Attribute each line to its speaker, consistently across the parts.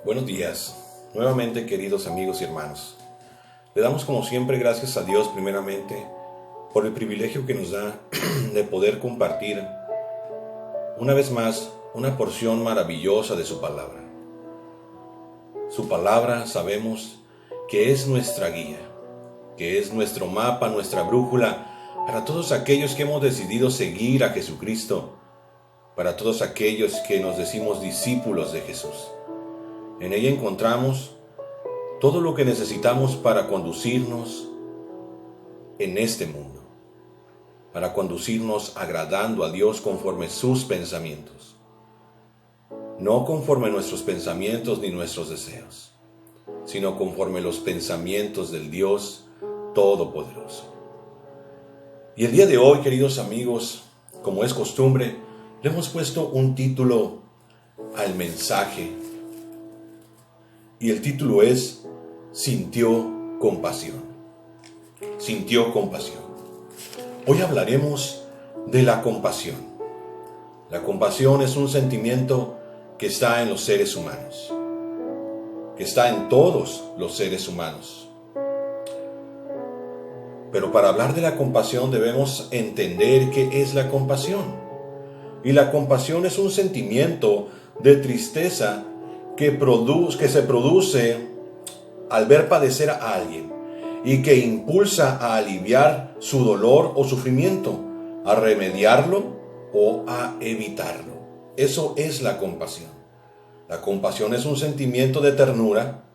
Speaker 1: Buenos días, nuevamente queridos amigos y hermanos. Le damos como siempre gracias a Dios primeramente por el privilegio que nos da de poder compartir una vez más una porción maravillosa de su palabra. Su palabra sabemos que es nuestra guía, que es nuestro mapa, nuestra brújula para todos aquellos que hemos decidido seguir a Jesucristo, para todos aquellos que nos decimos discípulos de Jesús. En ella encontramos todo lo que necesitamos para conducirnos en este mundo, para conducirnos agradando a Dios conforme sus pensamientos, no conforme nuestros pensamientos ni nuestros deseos, sino conforme los pensamientos del Dios Todopoderoso. Y el día de hoy, queridos amigos, como es costumbre, le hemos puesto un título al mensaje. Y el título es Sintió compasión. Sintió compasión. Hoy hablaremos de la compasión. La compasión es un sentimiento que está en los seres humanos, que está en todos los seres humanos. Pero para hablar de la compasión debemos entender qué es la compasión. Y la compasión es un sentimiento de tristeza que se produce al ver padecer a alguien y que impulsa a aliviar su dolor o sufrimiento, a remediarlo o a evitarlo. Eso es la compasión. La compasión es un sentimiento de ternura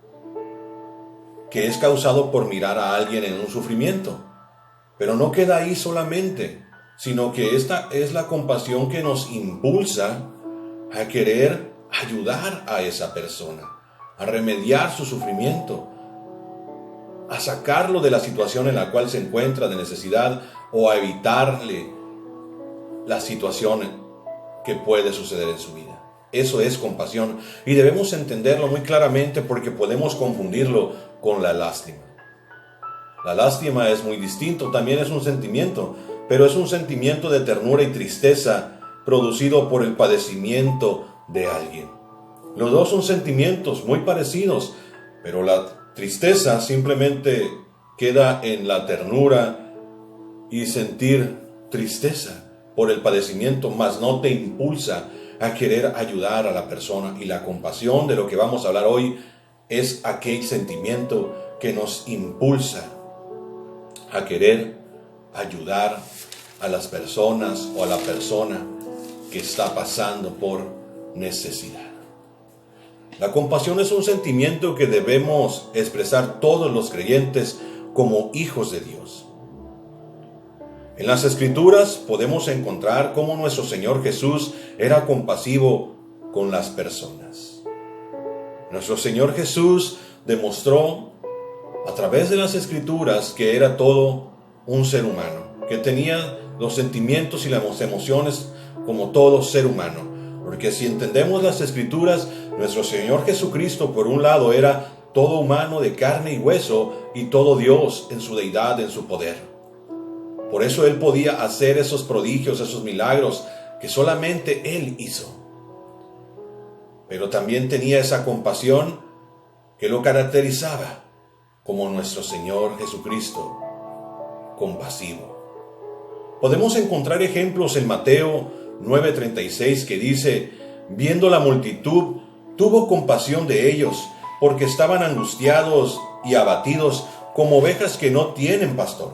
Speaker 1: que es causado por mirar a alguien en un sufrimiento. Pero no queda ahí solamente, sino que esta es la compasión que nos impulsa a querer ayudar a esa persona, a remediar su sufrimiento, a sacarlo de la situación en la cual se encuentra de necesidad o a evitarle la situación que puede suceder en su vida. Eso es compasión y debemos entenderlo muy claramente porque podemos confundirlo con la lástima. La lástima es muy distinto, también es un sentimiento, pero es un sentimiento de ternura y tristeza producido por el padecimiento de alguien. Los dos son sentimientos muy parecidos, pero la tristeza simplemente queda en la ternura y sentir tristeza por el padecimiento, mas no te impulsa a querer ayudar a la persona. Y la compasión, de lo que vamos a hablar hoy, es aquel sentimiento que nos impulsa a querer ayudar a las personas o a la persona que está pasando por necesidad. La compasión es un sentimiento que debemos expresar todos los creyentes como hijos de Dios. En las Escrituras podemos encontrar cómo nuestro Señor Jesús era compasivo con las personas. Nuestro Señor Jesús demostró a través de las Escrituras que era todo un ser humano, que tenía los sentimientos y las emociones como todo ser humano. Porque si entendemos las Escrituras, nuestro Señor Jesucristo, por un lado, era todo humano de carne y hueso y todo Dios en su deidad, en su poder. Por eso Él podía hacer esos prodigios, esos milagros que solamente Él hizo. Pero también tenía esa compasión que lo caracterizaba como nuestro Señor Jesucristo, compasivo. Podemos encontrar ejemplos en Mateo 9:36 que dice: viendo la multitud, tuvo compasión de ellos, porque estaban angustiados y abatidos como ovejas que no tienen pastor.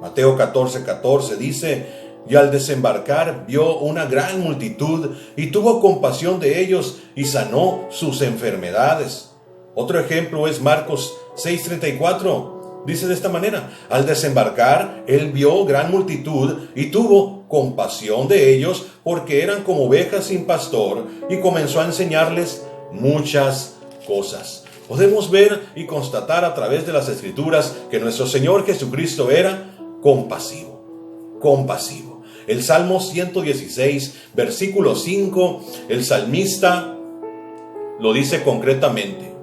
Speaker 1: Mateo 14:14 dice: y al desembarcar vio una gran multitud y tuvo compasión de ellos y sanó sus enfermedades. Otro ejemplo es Marcos 6:34. Dice de esta manera: al desembarcar, él vio gran multitud y tuvo compasión de ellos porque eran como ovejas sin pastor y comenzó a enseñarles muchas cosas. Podemos ver y constatar a través de las Escrituras que nuestro Señor Jesucristo era compasivo. El Salmo 116, versículo 5, el salmista lo dice concretamente.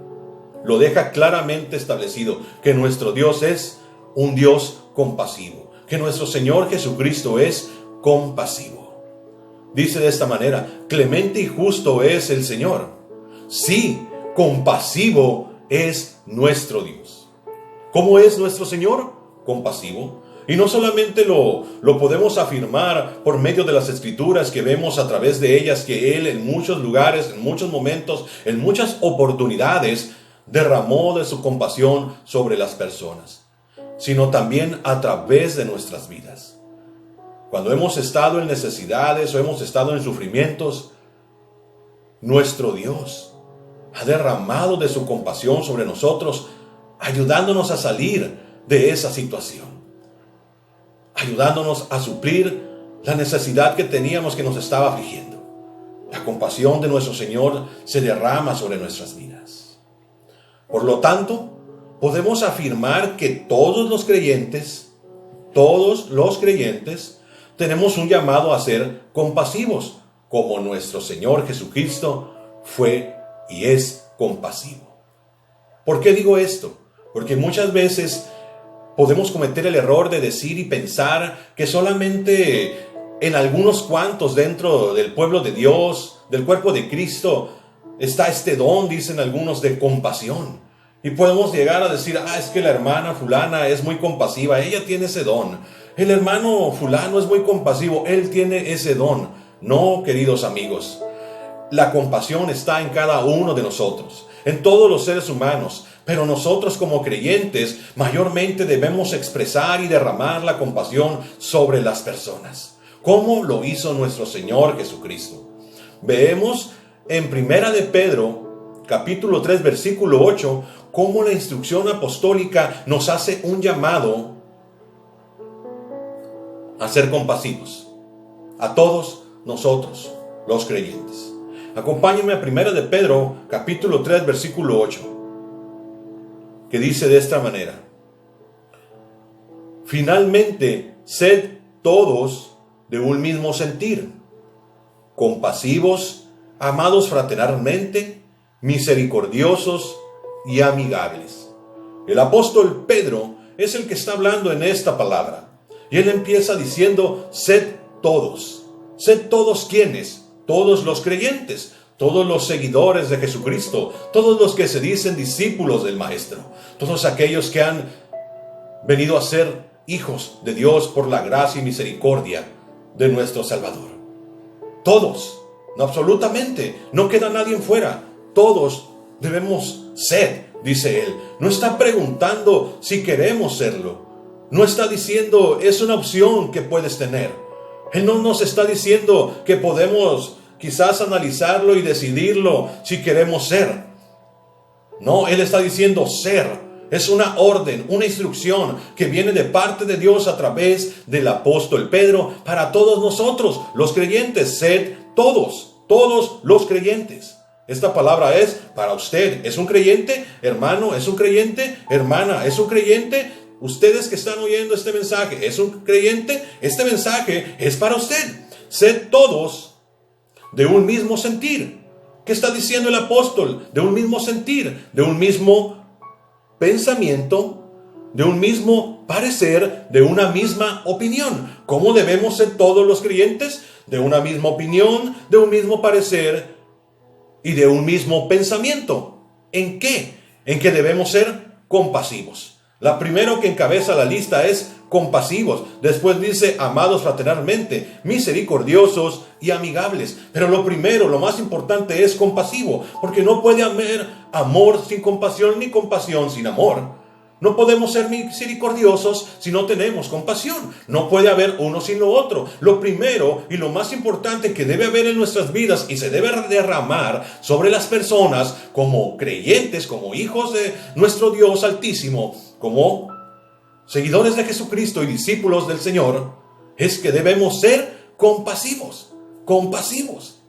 Speaker 1: Lo deja claramente establecido que nuestro Dios es un Dios compasivo, que nuestro Señor Jesucristo es compasivo. Dice de esta manera: clemente y justo es el Señor. Sí, compasivo es nuestro Dios. ¿Cómo es nuestro Señor? Compasivo. Y no solamente lo podemos afirmar por medio de las escrituras que vemos a través de ellas, que Él en muchos lugares, en muchos momentos, en muchas oportunidades, derramó de su compasión sobre las personas, sino también a través de nuestras vidas. Cuando hemos estado en necesidades o hemos estado en sufrimientos, nuestro Dios ha derramado de su compasión sobre nosotros, ayudándonos a salir de esa situación, ayudándonos a suplir la necesidad que teníamos que nos estaba afligiendo. La compasión de nuestro Señor se derrama sobre nuestras vidas. Por lo tanto, podemos afirmar que todos los creyentes, tenemos un llamado a ser compasivos, como nuestro Señor Jesucristo fue y es compasivo. ¿Por qué digo esto? Porque muchas veces podemos cometer el error de decir y pensar que solamente en algunos cuantos dentro del pueblo de Dios, del cuerpo de Cristo, está este don, dicen algunos, de compasión. Y podemos llegar a decir, es que la hermana fulana es muy compasiva, ella tiene ese don. El hermano fulano es muy compasivo, él tiene ese don. No, queridos amigos, la compasión está en cada uno de nosotros, en todos los seres humanos, pero nosotros como creyentes mayormente debemos expresar y derramar la compasión sobre las personas, como lo hizo nuestro Señor Jesucristo. Vemos en Primera de Pedro, capítulo 3, versículo 8, cómo la instrucción apostólica nos hace un llamado a ser compasivos, a todos nosotros, los creyentes. Acompáñenme a Primera de Pedro, capítulo 3, versículo 8, que dice de esta manera: finalmente, sed todos de un mismo sentir, compasivos, amados fraternalmente, misericordiosos y amigables. El apóstol Pedro es el que está hablando en esta palabra. Y él empieza diciendo, sed todos. Sed todos, ¿quiénes? Todos los creyentes, todos los seguidores de Jesucristo, todos los que se dicen discípulos del Maestro, todos aquellos que han venido a ser hijos de Dios por la gracia y misericordia de nuestro Salvador. Todos, no, absolutamente, no queda nadie fuera. Todos debemos ser, dice él. No está preguntando si queremos serlo. No está diciendo, es una opción que puedes tener. Él no nos está diciendo que podemos quizás analizarlo y decidirlo si queremos ser. No, Él está diciendo ser. Es una orden, una instrucción que viene de parte de Dios a través del apóstol Pedro para todos nosotros, los creyentes. Sed todos los creyentes. Esta palabra es para usted. ¿Es un creyente, hermano? ¿Es un creyente, hermana? ¿Es un creyente? Ustedes que están oyendo este mensaje, ¿es un creyente? Este mensaje es para usted. Sed todos de un mismo sentir. ¿Qué está diciendo el apóstol? De un mismo sentir, de un mismo pensamiento, de un mismo parecer, de una misma opinión. ¿Cómo debemos ser todos los creyentes? De una misma opinión, de un mismo parecer y de un mismo pensamiento. ¿En qué? En que debemos ser compasivos. La primero que encabeza la lista es compasivos. Después dice amados fraternalmente, misericordiosos y amigables. Pero lo primero, lo más importante es compasivo, porque no puede haber amor sin compasión ni compasión sin amor. No podemos ser misericordiosos si no tenemos compasión. No puede haber uno sin lo otro. Lo primero y lo más importante que debe haber en nuestras vidas y se debe derramar sobre las personas como creyentes, como hijos de nuestro Dios Altísimo, como seguidores de Jesucristo y discípulos del Señor, es que debemos ser compasivos. Compasivos.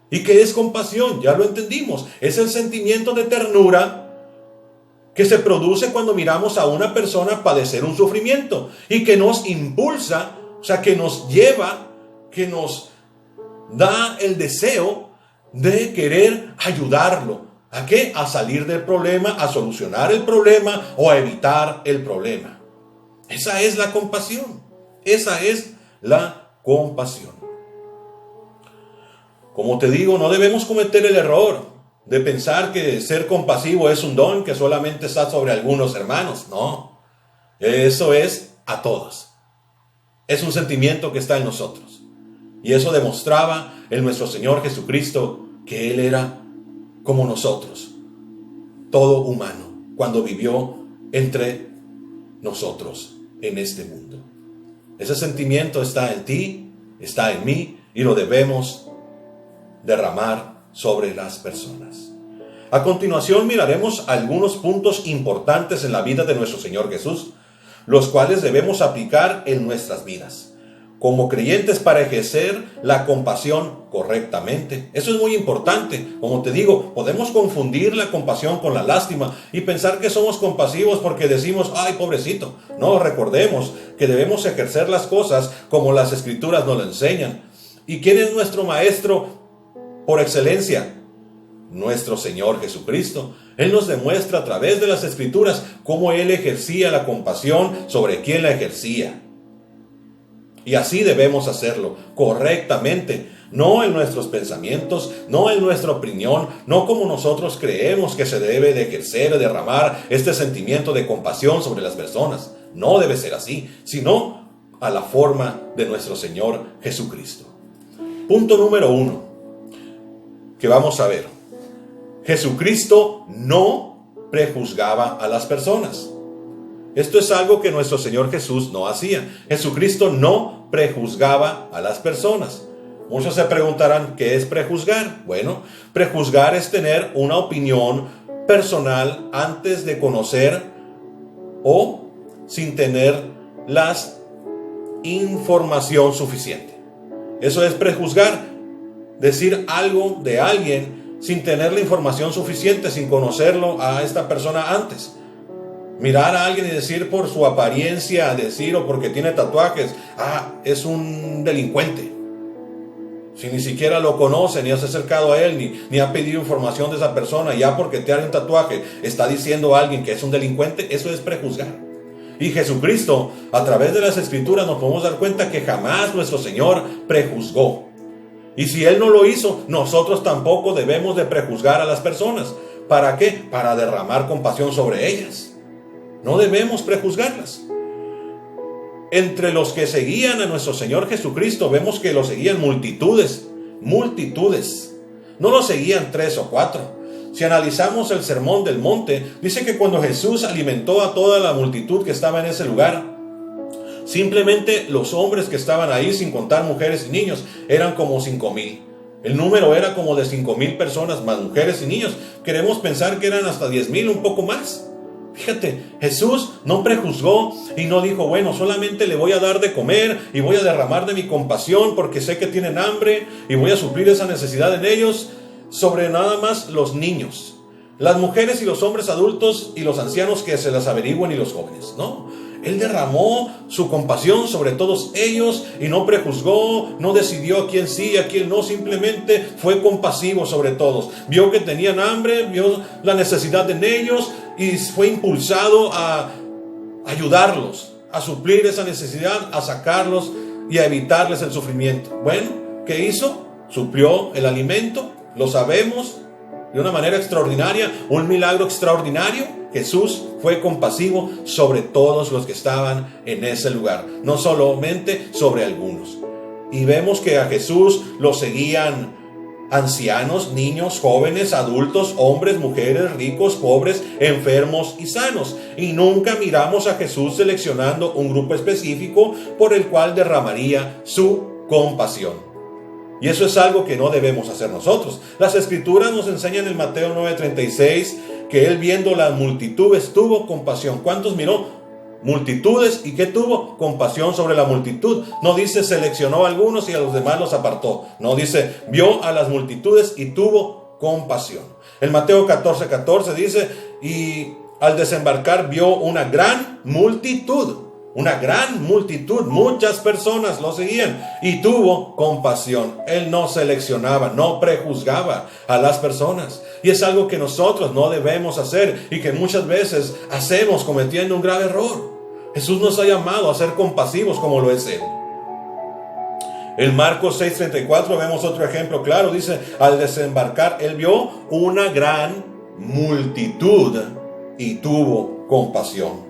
Speaker 1: ¿Y qué es compasión? Ya lo entendimos. Es el sentimiento de ternura que se produce cuando miramos a una persona padecer un sufrimiento y que nos impulsa, o sea, que nos lleva, que nos da el deseo de querer ayudarlo. ¿A qué? A salir del problema, a solucionar el problema o a evitar el problema. Esa es la compasión. Esa es la compasión. Como te digo, no debemos cometer el error de pensar que ser compasivo es un don que solamente está sobre algunos hermanos. No, eso es a todos. Es un sentimiento que está en nosotros. Y eso demostraba en nuestro Señor Jesucristo que Él era como nosotros, todo humano, cuando vivió entre nosotros en este mundo. Ese sentimiento está en ti, está en mí, y lo debemos derramar sobre las personas. A continuación miraremos algunos puntos importantes en la vida de nuestro Señor Jesús, los cuales debemos aplicar en nuestras vidas como creyentes para ejercer la compasión correctamente. Eso es muy importante. Como te digo, podemos confundir la compasión con la lástima y pensar que somos compasivos porque decimos, ay, pobrecito. No, recordemos que debemos ejercer las cosas como las Escrituras nos lo enseñan. ¿Y quién es nuestro maestro por excelencia? Nuestro Señor Jesucristo. Él nos demuestra a través de las Escrituras cómo Él ejercía la compasión sobre quien la ejercía. Y así debemos hacerlo, correctamente, no en nuestros pensamientos, no en nuestra opinión, no como nosotros creemos que se debe de ejercer o derramar este sentimiento de compasión sobre las personas. No debe ser así, sino a la forma de nuestro Señor Jesucristo. Punto número 1, que vamos a ver. Jesucristo no prejuzgaba a las personas. Esto es algo que nuestro Señor Jesús no hacía. Jesucristo no prejuzgaba a las personas. Muchos se preguntarán, ¿qué es prejuzgar? Bueno, prejuzgar es tener una opinión personal antes de conocer o sin tener la información suficiente. Eso es prejuzgar, decir algo de alguien sin tener la información suficiente, sin conocerlo a esta persona antes. Mirar a alguien y decir por su apariencia, decir o porque tiene tatuajes, es un delincuente. Si ni siquiera lo conoce, ni has acercado a él, ni ha pedido información de esa persona, ya porque te hace un tatuaje, está diciendo a alguien que es un delincuente, eso es prejuzgar. Y Jesucristo, a través de las Escrituras, nos podemos dar cuenta que jamás nuestro Señor prejuzgó. Y si Él no lo hizo, nosotros tampoco debemos de prejuzgar a las personas. ¿Para qué? Para derramar compasión sobre ellas. No debemos prejuzgarlas. Entre los que seguían a nuestro Señor Jesucristo, vemos que lo seguían multitudes. No lo seguían 3 o 4. Si analizamos el Sermón del Monte, dice que cuando Jesús alimentó a toda la multitud que estaba en ese lugar, simplemente los hombres que estaban ahí, sin contar mujeres y niños, eran como 5,000. El número era como de 5,000 personas, más mujeres y niños. Queremos pensar que eran hasta 10,000, un poco más. Fíjate, Jesús no prejuzgó y no dijo, bueno, solamente le voy a dar de comer y voy a derramar de mi compasión porque sé que tienen hambre y voy a suplir esa necesidad en ellos sobre nada más los niños, las mujeres y los hombres adultos y los ancianos que se las averigüen y los jóvenes. No, Él derramó su compasión sobre todos ellos y no prejuzgó, no decidió a quién sí y a quién no, simplemente fue compasivo sobre todos. Vio que tenían hambre, vio la necesidad en ellos y fue impulsado a ayudarlos, a suplir esa necesidad, a sacarlos y a evitarles el sufrimiento. Bueno, ¿qué hizo? Suplió el alimento, lo sabemos, de una manera extraordinaria, un milagro extraordinario. Jesús fue compasivo sobre todos los que estaban en ese lugar, no solamente sobre algunos. Y vemos que a Jesús lo seguían ancianos, niños, jóvenes, adultos, hombres, mujeres, ricos, pobres, enfermos y sanos. Y nunca miramos a Jesús seleccionando un grupo específico por el cual derramaría su compasión. Y eso es algo que no debemos hacer nosotros. Las Escrituras nos enseñan en Mateo 9:36 que Él, viendo las multitudes, tuvo compasión. ¿Cuántos miró? Multitudes. ¿Y qué tuvo? Compasión sobre la multitud. No dice seleccionó a algunos y a los demás los apartó. No, dice vio a las multitudes y tuvo compasión. En Mateo 14:14 dice, y al desembarcar vio una gran multitud. Una gran multitud, muchas personas lo seguían y tuvo compasión. Él no seleccionaba, no prejuzgaba a las personas. Y es algo que nosotros no debemos hacer y que muchas veces hacemos cometiendo un grave error. Jesús nos ha llamado a ser compasivos como lo es Él. En Marcos 6:34 vemos otro ejemplo claro. Dice, al desembarcar, él vio una gran multitud y tuvo compasión.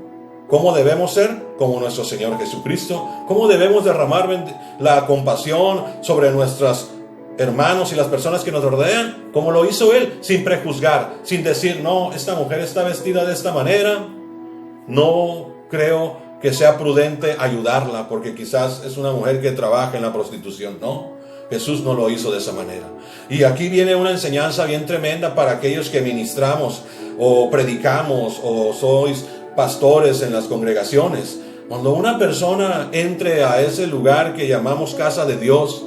Speaker 1: ¿Cómo debemos ser? Como nuestro Señor Jesucristo. ¿Cómo debemos derramar la compasión sobre nuestros hermanos y las personas que nos rodean? Como lo hizo Él, sin prejuzgar, sin decir, no, esta mujer está vestida de esta manera, no creo que sea prudente ayudarla, porque quizás es una mujer que trabaja en la prostitución. No, Jesús no lo hizo de esa manera. Y aquí viene una enseñanza bien tremenda para aquellos que ministramos o predicamos o sois pastores en las congregaciones. Cuando una persona entre a ese lugar que llamamos casa de Dios,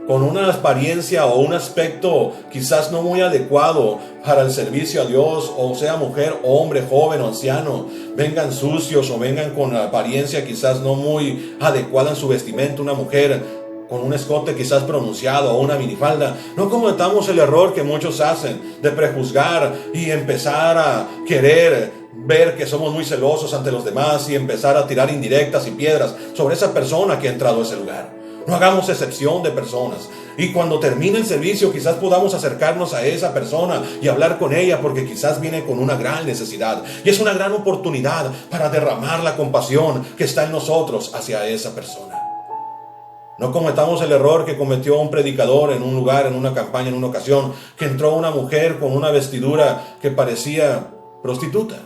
Speaker 1: con una apariencia o un aspecto quizás no muy adecuado para el servicio a Dios, o sea mujer, hombre, joven o anciano, vengan sucios o vengan con la apariencia quizás no muy adecuada en su vestimenta, una mujer con un escote quizás pronunciado o una minifalda, no cometamos el error que muchos hacen de prejuzgar y empezar a querer ver que somos muy celosos ante los demás y empezar a tirar indirectas y piedras sobre esa persona que ha entrado a ese lugar. No hagamos excepción de personas. Y cuando termine el servicio quizás podamos acercarnos a esa persona y hablar con ella, porque quizás viene con una gran necesidad. Y es una gran oportunidad para derramar la compasión que está en nosotros hacia esa persona. No cometamos el error que cometió un predicador en un lugar, en una campaña, en una ocasión, que entró una mujer con una vestidura que parecía prostituta.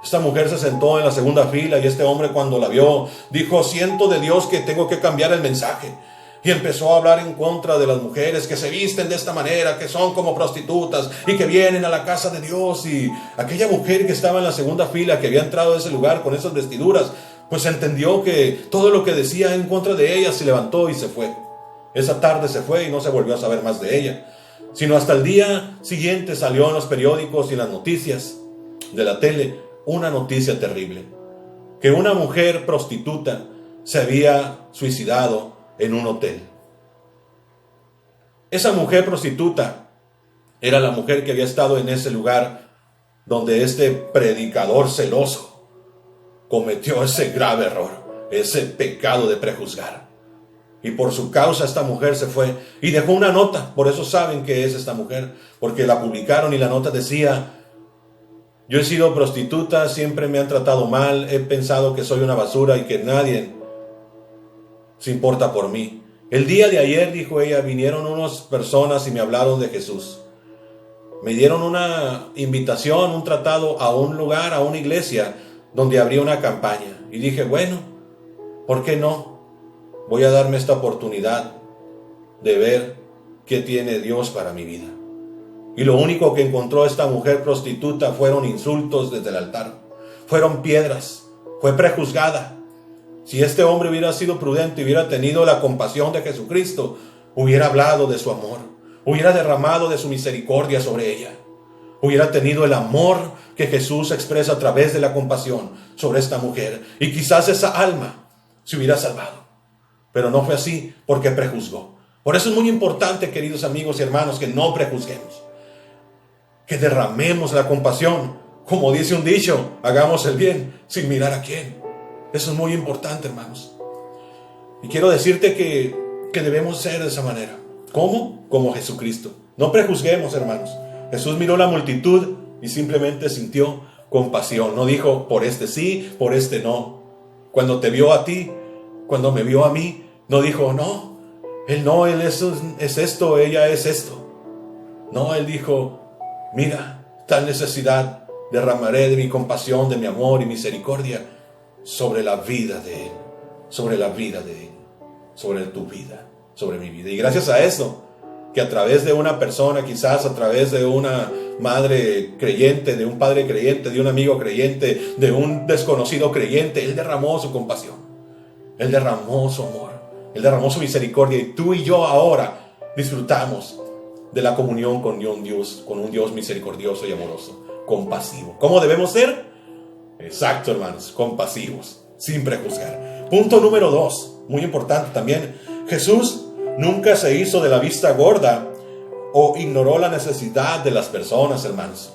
Speaker 1: Esta mujer se sentó en la segunda fila y este hombre, cuando la vio, dijo, siento de Dios que tengo que cambiar el mensaje. Y empezó a hablar en contra de las mujeres que se visten de esta manera, que son como prostitutas y que vienen a la casa de Dios. Y aquella mujer que estaba en la segunda fila, que había entrado a ese lugar con esas vestiduras, pues entendió que todo lo que decía en contra de ella, se levantó y se fue. Esa tarde se fue y no se volvió a saber más de ella, sino hasta el día siguiente salió en los periódicos y en las noticias de la tele una noticia terrible, que una mujer prostituta se había suicidado en un hotel. Esa mujer prostituta era la mujer que había estado en ese lugar donde este predicador celoso cometió ese grave error, ese pecado de prejuzgar. Y por su causa esta mujer se fue y dejó una nota. Por eso saben que es esta mujer, porque la publicaron y la nota decía: yo he sido prostituta, siempre me han tratado mal, he pensado que soy una basura y que nadie se importa por mí. El día de ayer, dijo ella, vinieron unas personas y me hablaron de Jesús. Me dieron una invitación, un tratado a un lugar, a una iglesia, donde habría una campaña. Y dije, bueno, ¿por qué no? Voy a darme esta oportunidad de ver qué tiene Dios para mi vida. Y lo único que encontró esta mujer prostituta fueron insultos desde el altar. Fueron piedras. Fue prejuzgada. Si este hombre hubiera sido prudente y hubiera tenido la compasión de Jesucristo, hubiera hablado de su amor. Hubiera derramado de su misericordia sobre ella. Hubiera tenido el amor que Jesús expresa a través de la compasión sobre esta mujer. Y quizás esa alma se hubiera salvado. Pero no fue así, porque prejuzgó. Por eso es muy importante, queridos amigos y hermanos, que no prejuzguemos. Que derramemos la compasión. Como dice un dicho, hagamos el bien sin mirar a quién. Eso es muy importante, hermanos. Y quiero decirte que debemos ser de esa manera. ¿Cómo? Como Jesucristo. No prejuzguemos, hermanos. Jesús miró la multitud y simplemente sintió compasión. No dijo, por este sí, por este no. Cuando te vio a ti, cuando me vio a mí, no dijo, no, él es esto, ella es esto. No, él dijo, mira, tal necesidad, derramaré de mi compasión, de mi amor y misericordia sobre la vida de él, sobre la vida de él, sobre tu vida, sobre mi vida. Y gracias a eso, que a través de una persona, quizás a través de una madre creyente, de un padre creyente, de un amigo creyente, de un desconocido creyente, él derramó su compasión, él derramó su amor, él derramó su misericordia, y tú y yo ahora disfrutamos de la comunión con un Dios misericordioso y amoroso, compasivo. ¿Cómo debemos ser? Exacto, hermanos, compasivos, sin prejuzgar. Punto número 2, muy importante también. Jesús nunca se hizo de la vista gorda o ignoró la necesidad de las personas, hermanos.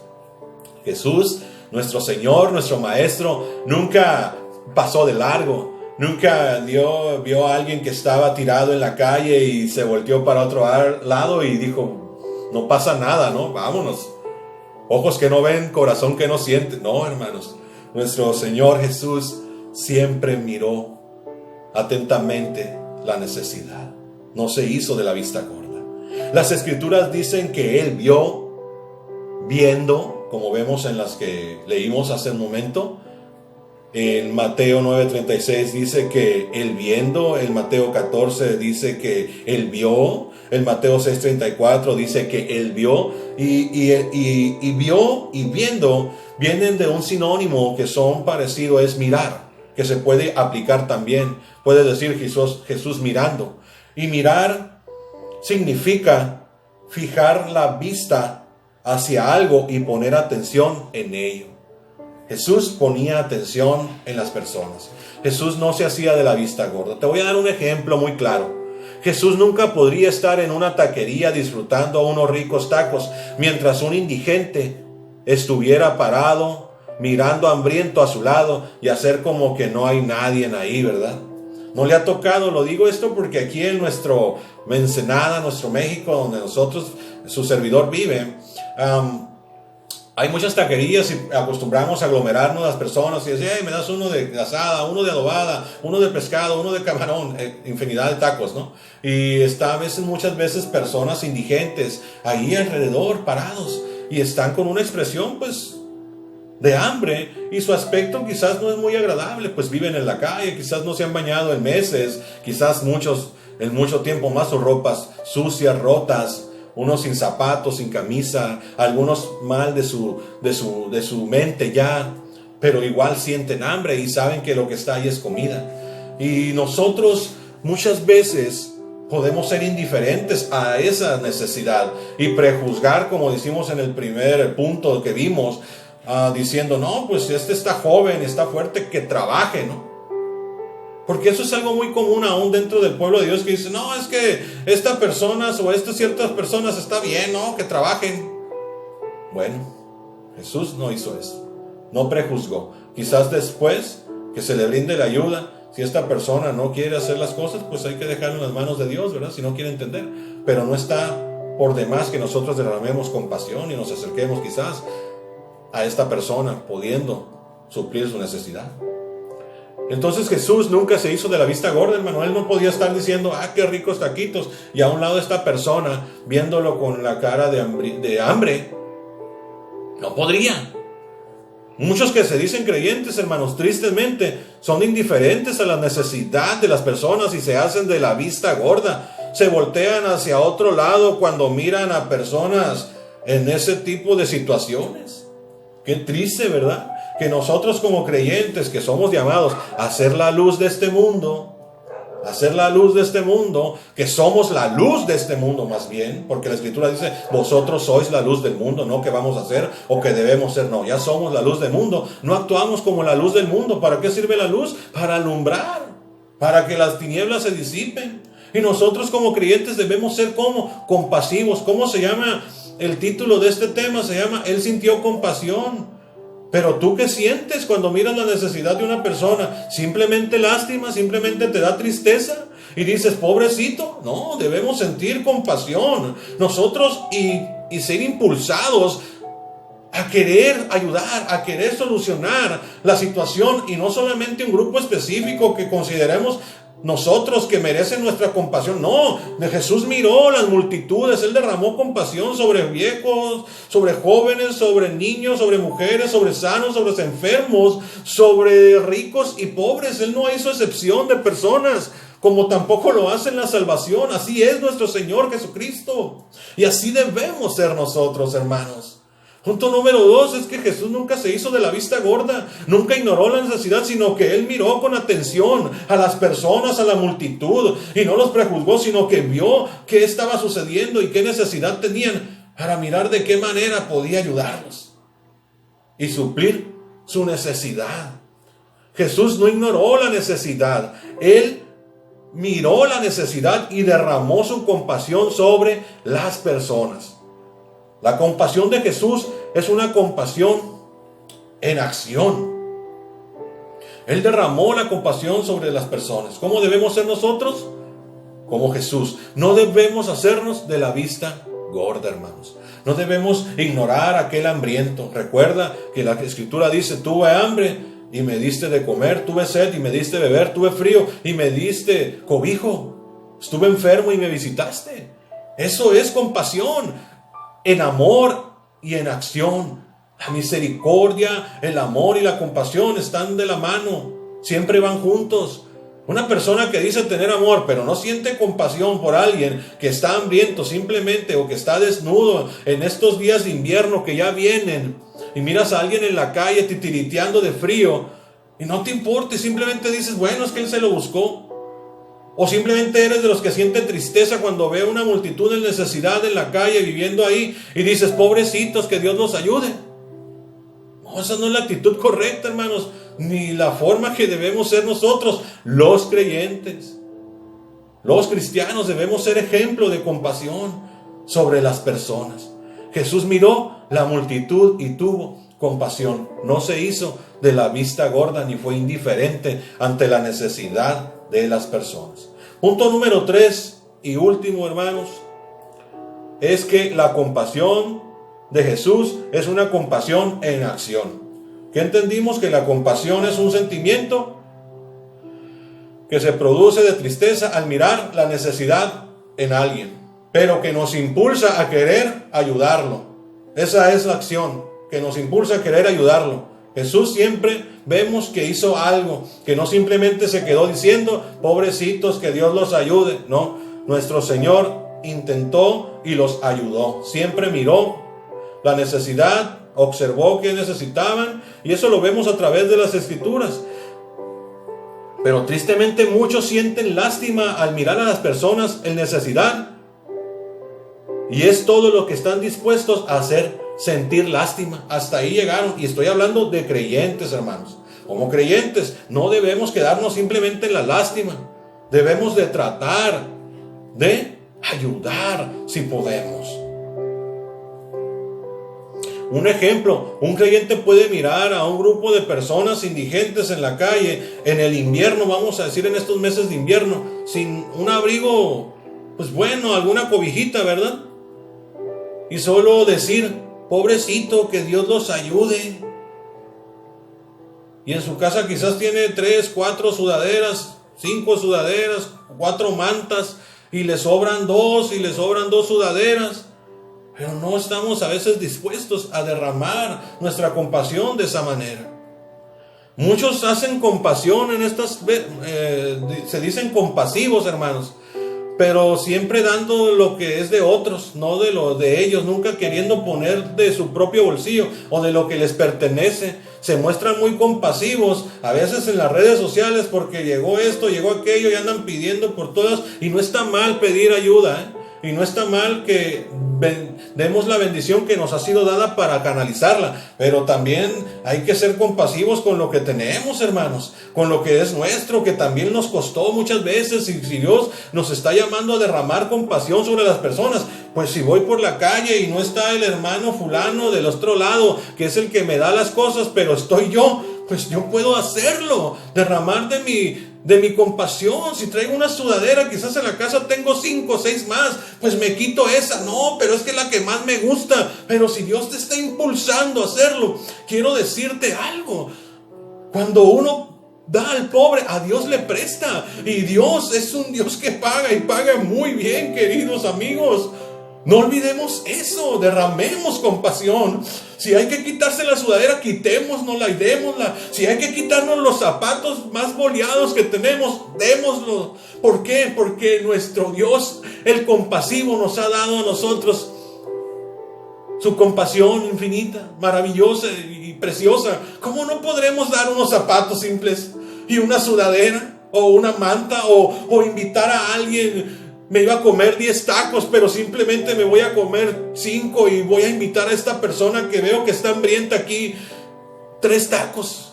Speaker 1: Jesús, nuestro Señor, nuestro Maestro, nunca pasó de largo Nunca vio a alguien que estaba tirado en la calle y se volteó para otro lado y dijo, no pasa nada, ¿no? Vámonos. Ojos que no ven, corazón que no siente. No, hermanos. Nuestro Señor Jesús siempre miró atentamente la necesidad. No se hizo de la vista gorda. Las Escrituras dicen que Él viendo, como vemos en las que leímos hace un momento, en Mateo 9:36 dice que Él viendo, en Mateo 14 dice que Él vio, en Mateo 6:34 dice que Él vio, y vio y viendo vienen de un sinónimo que son parecido, es mirar, que se puede aplicar también. Puede decir Jesús mirando. Y mirar significa fijar la vista hacia algo y poner atención en ello. Jesús ponía atención en las personas. Jesús no se hacía de la vista gorda. Te voy a dar un ejemplo muy claro. Jesús nunca podría estar en una taquería disfrutando unos ricos tacos mientras un indigente estuviera parado, mirando hambriento a su lado y hacer como que no hay nadie ahí, ¿verdad? No le ha tocado, lo digo esto porque aquí en nuestro Ensenada, nuestro México, donde nosotros, su servidor vive, hay muchas taquerías y acostumbramos a aglomerarnos las personas y decir, me das uno de asada, uno de adobada, uno de pescado, uno de camarón, infinidad de tacos, ¿no? Y está muchas veces personas indigentes ahí alrededor parados y están con una expresión pues de hambre y su aspecto quizás no es muy agradable, pues viven en la calle, quizás no se han bañado en meses, quizás en mucho tiempo más, sus ropas sucias, rotas, unos sin zapatos, sin camisa, algunos mal de su mente ya, pero igual sienten hambre y saben que lo que está ahí es comida. Y nosotros muchas veces podemos ser indiferentes a esa necesidad y prejuzgar, como decimos en el primer punto que vimos, diciendo, no, pues este está joven, está fuerte, que trabaje, ¿no? Porque eso es algo muy común aún dentro del pueblo de Dios, que dice, no, es que estas personas o estas ciertas personas está bien, ¿no? Que trabajen. Bueno, Jesús no hizo eso, no prejuzgó. Quizás después que se le brinde la ayuda, si esta persona no quiere hacer las cosas, pues hay que dejarlo en las manos de Dios, ¿verdad? Si no quiere entender. Pero no está por demás que nosotros derramemos compasión y nos acerquemos quizás a esta persona pudiendo suplir su necesidad. Entonces Jesús nunca se hizo de la vista gorda, hermano. Él no podía estar diciendo, qué ricos taquitos, y a un lado de esta persona viéndolo con la cara de hambre. No podría. Muchos que se dicen creyentes, hermanos, tristemente son indiferentes a la necesidad de las personas y se hacen de la vista gorda. Se voltean hacia otro lado cuando miran a personas en ese tipo de situaciones. Qué triste, ¿verdad? Que nosotros como creyentes que somos llamados a ser la luz de este mundo, que somos la luz de este mundo más bien, porque la Escritura dice, vosotros sois la luz del mundo, no que vamos a ser o que debemos ser, no, ya somos la luz del mundo, no actuamos como la luz del mundo. ¿Para qué sirve la luz? Para alumbrar, para que las tinieblas se disipen. Y nosotros como creyentes debemos ser como compasivos. ¿Cómo se llama el título de este tema? Se llama Él sintió compasión. Pero tú, ¿qué sientes cuando miras la necesidad de una persona? ¿Simplemente lástima? ¿Simplemente te da tristeza? Y dices, pobrecito. No, debemos sentir compasión nosotros y ser impulsados a querer ayudar, a querer solucionar la situación, y no solamente un grupo específico que consideremos nosotros que merecen nuestra compasión. No, Jesús miró las multitudes. Él derramó compasión sobre viejos, sobre jóvenes, sobre niños, sobre mujeres, sobre sanos, sobre enfermos, sobre ricos y pobres. Él no hizo excepción de personas, como tampoco lo hace en la salvación. Así es nuestro Señor Jesucristo, y así debemos ser nosotros, hermanos. Punto número 2 es que Jesús nunca se hizo de la vista gorda, nunca ignoró la necesidad, sino que Él miró con atención a las personas, a la multitud, y no los prejuzgó, sino que vio qué estaba sucediendo y qué necesidad tenían, para mirar de qué manera podía ayudarlos y suplir su necesidad. Jesús no ignoró la necesidad, Él miró la necesidad y derramó su compasión sobre las personas. La compasión de Jesús es una compasión en acción. Él derramó la compasión sobre las personas. ¿Cómo debemos ser nosotros? Como Jesús. No debemos hacernos de la vista gorda, hermanos. No debemos ignorar a aquel hambriento. Recuerda que la Escritura dice: tuve hambre y me diste de comer, tuve sed y me diste de beber, tuve frío y me diste cobijo, estuve enfermo y me visitaste. Eso es compasión, en amor y en acción. La misericordia, el amor y la compasión están de la mano, siempre van juntos. Una persona que dice tener amor, pero no siente compasión por alguien que está hambriento simplemente, o que está desnudo en estos días de invierno que ya vienen, y miras a alguien en la calle titiriteando de frío, y no te importa, y simplemente dices: bueno, es que él se lo buscó. O simplemente eres de los que siente tristeza cuando ve una multitud en necesidad en la calle viviendo ahí, y dices: pobrecitos, que Dios los ayude. No, esa no es la actitud correcta, hermanos, ni la forma que debemos ser nosotros, los creyentes. Los cristianos debemos ser ejemplo de compasión sobre las personas. Jesús miró la multitud y tuvo compasión. No se hizo de la vista gorda ni fue indiferente ante la necesidad de las personas. Punto número 3 y último, hermanos, es que la compasión de Jesús es una compasión en acción. ¿Qué entendimos? Que la compasión es un sentimiento que se produce de tristeza al mirar la necesidad en alguien, pero que nos impulsa a querer ayudarlo. Esa es la acción que nos impulsa a querer ayudarlo. Jesús siempre vemos que hizo algo, que no simplemente se quedó diciendo: pobrecitos, que Dios los ayude. No, nuestro Señor intentó y los ayudó. Siempre miró la necesidad, observó que necesitaban, y eso lo vemos a través de las Escrituras. Pero tristemente muchos sienten lástima al mirar a las personas en necesidad, y es todo lo que están dispuestos a hacer, sentir lástima. Hasta ahí llegaron, y estoy hablando de creyentes, hermanos. Como creyentes no debemos quedarnos simplemente en la lástima, debemos de tratar de ayudar si podemos. Un ejemplo: un creyente puede mirar a un grupo de personas indigentes en la calle en el invierno, vamos a decir en estos meses de invierno, sin un abrigo, pues bueno, alguna cobijita, ¿verdad? Y solo decir: pobrecito, que Dios los ayude. Y en su casa quizás tiene 3, 4 sudaderas, 5 sudaderas, 4 mantas, y le sobran 2 y le sobran 2 sudaderas. Pero no estamos a veces dispuestos a derramar nuestra compasión de esa manera. Muchos hacen compasión en estas, se dicen compasivos, hermanos, pero siempre dando lo que es de otros, no de lo de ellos, nunca queriendo poner de su propio bolsillo o de lo que les pertenece. Se muestran muy compasivos a veces en las redes sociales porque llegó esto, llegó aquello, y andan pidiendo por todas. Y no está mal pedir ayuda, y no está mal que demos la bendición que nos ha sido dada para canalizarla, pero también hay que ser compasivos con lo que tenemos, hermanos, con lo que es nuestro, que también nos costó muchas veces. Y si Dios nos está llamando a derramar compasión sobre las personas, pues si voy por la calle y no está el hermano fulano del otro lado, que es el que me da las cosas, pero estoy yo, pues yo puedo hacerlo, derramar de mi compasión. Si traigo una sudadera, quizás en la casa tengo 5 o 6 más, pues me quito esa. No, pero es que es la que más me gusta. Pero si Dios te está impulsando a hacerlo, quiero decirte algo: cuando uno da al pobre, a Dios le presta, y Dios es un Dios que paga, y paga muy bien, queridos amigos. No olvidemos eso, derramemos compasión. Si hay que quitarse la sudadera, quitémosnosla y démosla. Si hay que quitarnos los zapatos más boleados que tenemos, démoslo. ¿Por qué? Porque nuestro Dios, el compasivo, nos ha dado a nosotros su compasión infinita, maravillosa y preciosa. ¿Cómo no podremos dar unos zapatos simples y una sudadera o una manta, o invitar a alguien? Me iba a comer 10 tacos, pero simplemente me voy a comer 5, y voy a invitar a esta persona que veo que está hambrienta aquí 3 tacos.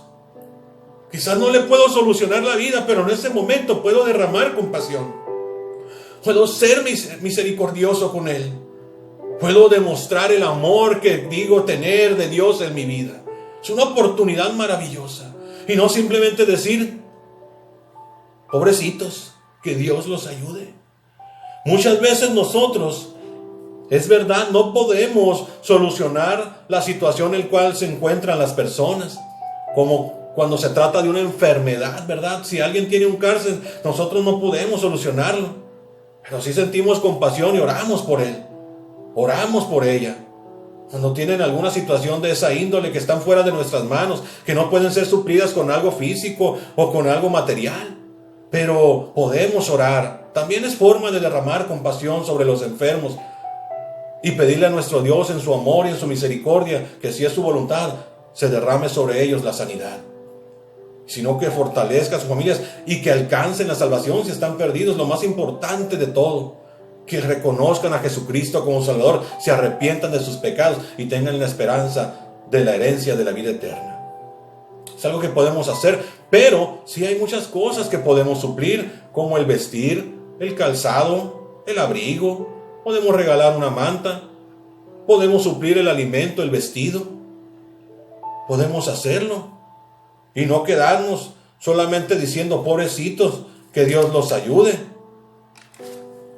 Speaker 1: Quizás no le puedo solucionar la vida, pero en ese momento puedo derramar compasión. Puedo ser misericordioso con él. Puedo demostrar el amor que digo tener de Dios en mi vida. Es una oportunidad maravillosa. Y no simplemente decir, pobrecitos, que Dios los ayude. Muchas veces nosotros, es verdad, no podemos solucionar la situación en la cual se encuentran las personas, como cuando se trata de una enfermedad, ¿verdad? Si alguien tiene un cáncer, nosotros no podemos solucionarlo, pero sí sentimos compasión y oramos por él, oramos por ella. Cuando tienen alguna situación de esa índole que están fuera de nuestras manos, que no pueden ser suplidas con algo físico o con algo material, pero podemos orar. También es forma de derramar compasión sobre los enfermos y pedirle a nuestro Dios en su amor y en su misericordia que, si es su voluntad, se derrame sobre ellos la sanidad, sino que fortalezca a sus familias y que alcancen la salvación si están perdidos. Lo más importante de todo, que reconozcan a Jesucristo como Salvador, se arrepientan de sus pecados y tengan la esperanza de la herencia de la vida eterna. Es algo que podemos hacer, pero sí hay muchas cosas que podemos suplir, como el vestir, el calzado, el abrigo. Podemos regalar una manta, podemos suplir el alimento, el vestido. Podemos hacerlo y no quedarnos solamente diciendo, pobrecitos, que Dios los ayude.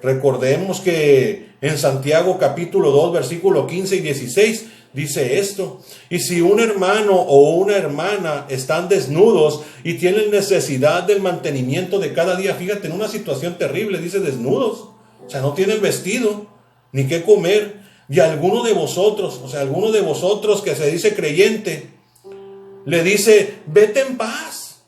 Speaker 1: Recordemos que en Santiago capítulo 2, versículo 15 y 16 dice esto: y si un hermano o una hermana están desnudos y tienen necesidad del mantenimiento de cada día, fíjate, en una situación terrible, dice desnudos, o sea, no tienen vestido ni qué comer, y alguno de vosotros, o sea, alguno de vosotros que se dice creyente, le dice, vete en paz,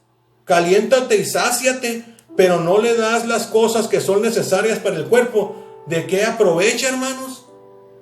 Speaker 1: caliéntate y sáciate, pero no le das las cosas que son necesarias para el cuerpo. ¿De qué aprovecha, hermanos?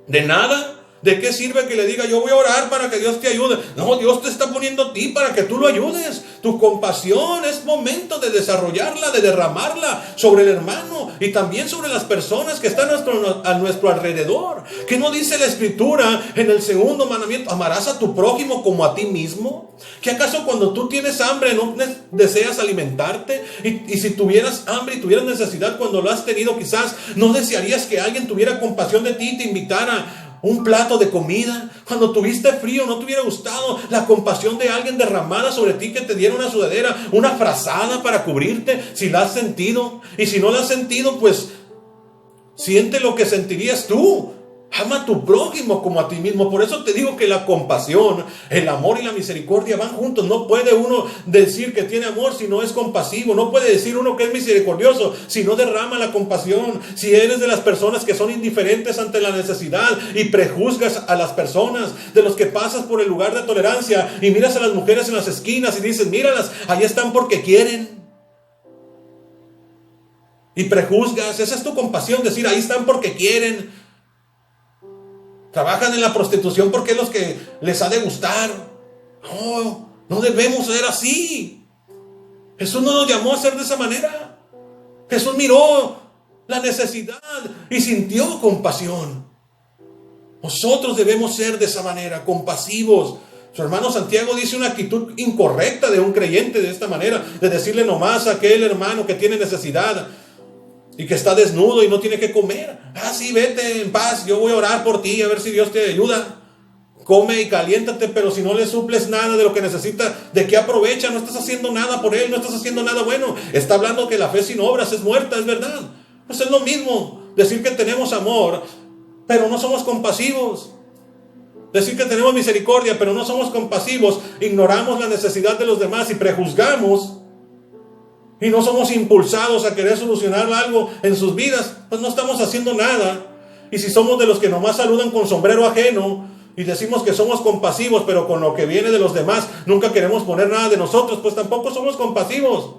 Speaker 1: De nada. ¿De qué sirve que le diga, yo voy a orar para que Dios te ayude? No, Dios te está poniendo a ti para que tú lo ayudes. Tu compasión es momento de desarrollarla, de derramarla sobre el hermano y también sobre las personas que están a nuestro alrededor. ¿Qué no dice la Escritura en el segundo mandamiento? ¿Amarás a tu prójimo como a ti mismo? ¿Que acaso cuando tú tienes hambre no deseas alimentarte? Y si tuvieras hambre y tuvieras necesidad cuando lo has tenido, quizás no desearías que alguien tuviera compasión de ti y te invitara un plato de comida. Cuando tuviste frío, ¿no te hubiera gustado la compasión de alguien derramada sobre ti, que te diera una sudadera, una frazada para cubrirte, si la has sentido? Y si no la has sentido, pues siente lo que sentirías tú. Ama a tu prójimo como a ti mismo. Por eso te digo que la compasión, el amor y la misericordia van juntos. No puede uno decir que tiene amor si no es compasivo. No puede decir uno que es misericordioso si no derrama la compasión. Si eres de las personas que son indiferentes ante la necesidad y prejuzgas a las personas, de los que pasas por el lugar de tolerancia y miras a las mujeres en las esquinas y dices, míralas, ahí están porque quieren, y prejuzgas, esa es tu compasión, decir, ahí están porque quieren. Trabajan en la prostitución porque es los que les ha de gustar. No, no debemos ser así. Jesús no nos llamó a ser de esa manera. Jesús miró la necesidad y sintió compasión. Nosotros debemos ser de esa manera, compasivos. Su hermano Santiago dice una actitud incorrecta de un creyente de esta manera, de decirle nomás a aquel hermano que tiene necesidad y que está desnudo y no tiene que comer, sí, vete en paz, yo voy a orar por ti, a ver si Dios te ayuda. Come y caliéntate, pero si no le suples nada de lo que necesita, ¿de qué aprovecha? No estás haciendo nada por él, no estás haciendo nada bueno. Está hablando que la fe sin obras es muerta, es verdad. Pues es lo mismo decir que tenemos amor, pero no somos compasivos. Decir que tenemos misericordia, pero no somos compasivos. Ignoramos la necesidad de los demás y prejuzgamos. Y no somos impulsados a querer solucionar algo en sus vidas, pues no estamos haciendo nada. Y si somos de los que nomás saludan con sombrero ajeno y decimos que somos compasivos, pero con lo que viene de los demás nunca queremos poner nada de nosotros, pues tampoco somos compasivos.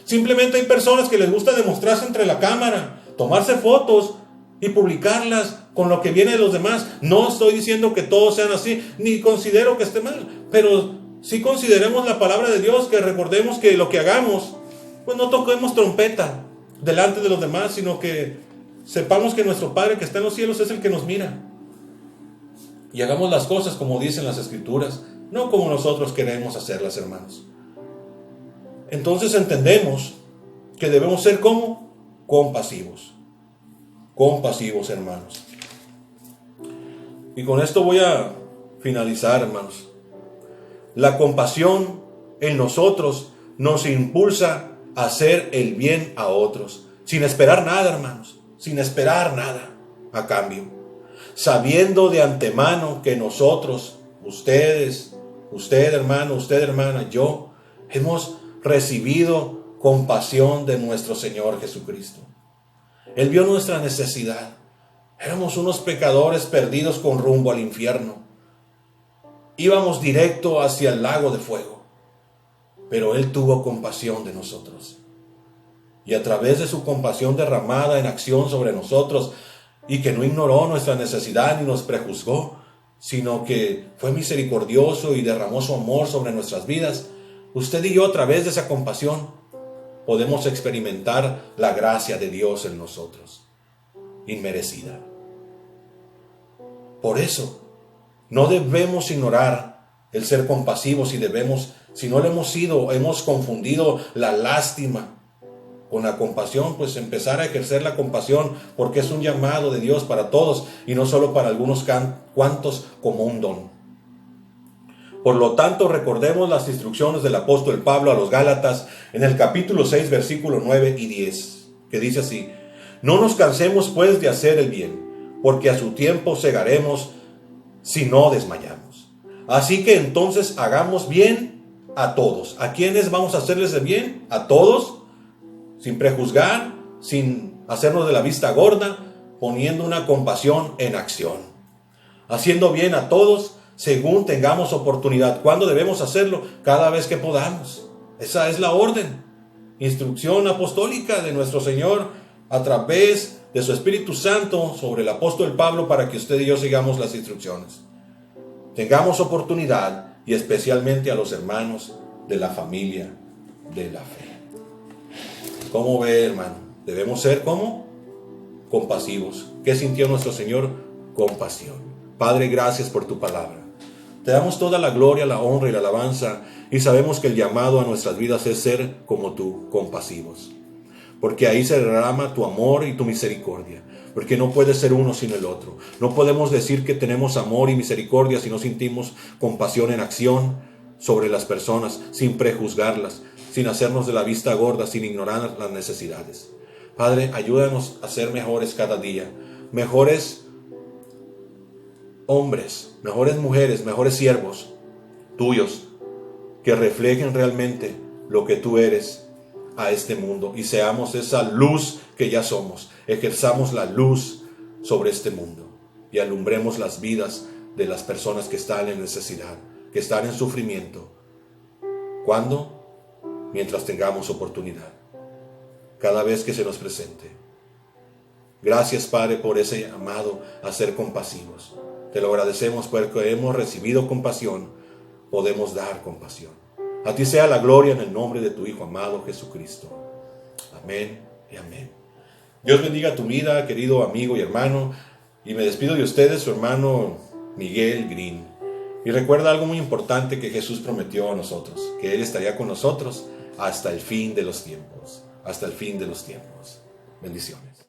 Speaker 1: Simplemente hay personas que les gusta demostrarse entre la cámara, tomarse fotos y publicarlas con lo que viene de los demás. No estoy diciendo que todos sean así, ni considero que esté mal, pero sí consideremos la palabra de Dios, que recordemos que lo que hagamos, pues no toquemos trompeta delante de los demás, sino que sepamos que nuestro Padre que está en los cielos es el que nos mira. Y hagamos las cosas como dicen las Escrituras, no como nosotros queremos hacerlas, hermanos. Entonces entendemos que debemos ser como compasivos. Compasivos, hermanos. Y con esto voy a finalizar, hermanos. La compasión en nosotros nos impulsa a hacer el bien a otros, sin esperar nada, hermanos, sin esperar nada a cambio, sabiendo de antemano que nosotros, ustedes, usted hermano, usted hermana, yo, hemos recibido compasión de nuestro Señor Jesucristo. Él vio nuestra necesidad. Éramos unos pecadores perdidos con rumbo al infierno. Íbamos directo hacia el lago de fuego. Pero Él tuvo compasión de nosotros. Y a través de su compasión derramada en acción sobre nosotros, y que no ignoró nuestra necesidad ni nos prejuzgó, sino que fue misericordioso y derramó su amor sobre nuestras vidas, usted y yo, a través de esa compasión, podemos experimentar la gracia de Dios en nosotros, inmerecida. Por eso, no debemos ignorar el ser compasivos si no lo hemos confundido la lástima con la compasión, pues empezar a ejercer la compasión, porque es un llamado de Dios para todos y no solo para algunos cuantos como un don. Por lo tanto, recordemos las instrucciones del apóstol Pablo a los Gálatas en el capítulo 6, versículos 9 y 10, que dice así: no nos cansemos pues de hacer el bien, porque a su tiempo segaremos si no desmayamos. Así que entonces hagamos bien a todos. ¿A quiénes vamos a hacerles el bien? A todos, sin prejuzgar, sin hacernos de la vista gorda, poniendo una compasión en acción. Haciendo bien a todos según tengamos oportunidad. ¿Cuándo debemos hacerlo? Cada vez que podamos. Esa es la orden, instrucción apostólica de nuestro Señor a través de su Espíritu Santo sobre el apóstol Pablo, para que usted y yo sigamos las instrucciones. Tengamos oportunidad, y especialmente a los hermanos de la familia de la fe. ¿Cómo ve, hermano? Debemos ser ¿cómo? Compasivos. ¿Qué sintió nuestro Señor? Compasión. Padre, gracias por tu palabra. Te damos toda la gloria, la honra y la alabanza, y sabemos que el llamado a nuestras vidas es ser como tú, compasivos. Porque ahí se derrama tu amor y tu misericordia. Porque no puede ser uno sin el otro. No podemos decir que tenemos amor y misericordia si no sentimos compasión en acción sobre las personas, sin prejuzgarlas, sin hacernos de la vista gorda, sin ignorar las necesidades. Padre, ayúdanos a ser mejores cada día, mejores hombres, mejores mujeres, mejores siervos tuyos, que reflejen realmente lo que tú eres a este mundo, y seamos esa luz que ya somos. Ejerzamos la luz sobre este mundo y alumbremos las vidas de las personas que están en necesidad, que están en sufrimiento. ¿Cuándo? Mientras tengamos oportunidad, cada vez que se nos presente. Gracias, Padre, por ese llamado a ser compasivos. Te lo agradecemos porque hemos recibido compasión, podemos dar compasión. A ti sea la gloria en el nombre de tu Hijo amado Jesucristo. Amén y amén. Dios bendiga tu vida, querido amigo y hermano, y me despido de ustedes, su hermano Miguel Green. Y recuerda algo muy importante que Jesús prometió a nosotros, que Él estaría con nosotros hasta el fin de los tiempos. Hasta el fin de los tiempos. Bendiciones.